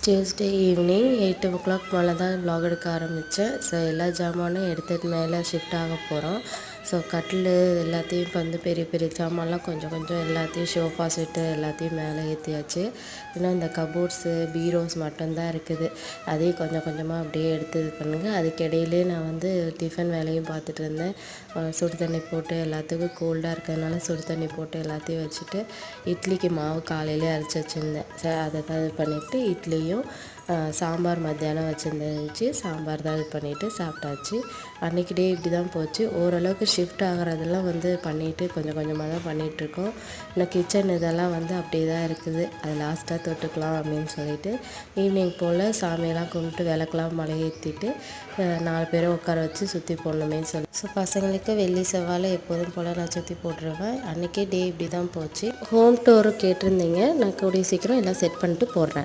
Tuesday evening 8 மேலே தான் vlog எடுக்க ஆரம்பித்தேன். ஸோ எல்லா ஜாமானும் எடுத்துட்டு மேலே ஷிஃப்ட் ஆக போகிறோம். ஸோ கட்டில் எல்லாத்தையும் இப்போ வந்து பெரிய பெரிய ஜாமான்லாம் கொஞ்சம் கொஞ்சம் எல்லாத்தையும் ஷோஃபா செட்டு எல்லாத்தையும் மேலே ஏற்றியாச்சு. இன்னும் இந்த கபோர்ட்ஸு பீரோஸ் மட்டும்தான் இருக்குது. அதையும் கொஞ்சம் கொஞ்சமாக அப்படியே எடுத்து இது பண்ணுங்க. அதுக்கிடையிலே நான் வந்து டிஃபன் வேலையும் பார்த்துட்டு இருந்தேன். சுடு தண்ணி போட்டு எல்லாத்துக்கும் கோல்டாக இருக்கிறதுனால சுடு தண்ணி போட்டு எல்லாத்தையும் வச்சுட்டு இட்லிக்கு மாவு காலையிலே அரைச்சி வச்சுருந்தேன். அதை தான் இது பண்ணிவிட்டு இட்லியும் சாம்பார் மத்தியானம் வச்சுருந்துச்சு. சாம்பார் தான் இது பண்ணிவிட்டு சாப்பிட்டாச்சு. அன்றைக்கி டே இப்படி தான் போச்சு. ஓரளவுக்கு ஷிஃப்ட் ஆகிறதெல்லாம் வந்து பண்ணிவிட்டு கொஞ்சம் கொஞ்சமாக தான் பண்ணிகிட்ருக்கோம். இன்னும் கிச்சன் இதெல்லாம் வந்து அப்படியே தான் இருக்குது. அது லாஸ்ட்டாக தொட்டுக்கலாம் அப்படின்னு சொல்லிட்டு ஈவினிங் போல் சாமியெல்லாம் கும்பிட்டு விளக்கெலாம் மலையேற்றிட்டு 4 பேரை உட்கார வச்சு சுற்றி போடணுமேன்னு சொல்லி ஸோ பசங்களுக்கு வெள்ளி செவ்வாழை எப்போதும் போல் நான் சுற்றி போட்டுருவேன். அன்றைக்கே டே இப்படி தான் போச்சு. ஹோம் டூரு கேட்டிருந்தீங்க. நான் கூடிய சீக்கிரம் எல்லாம் செட் பண்ணிட்டு போடுறேன்.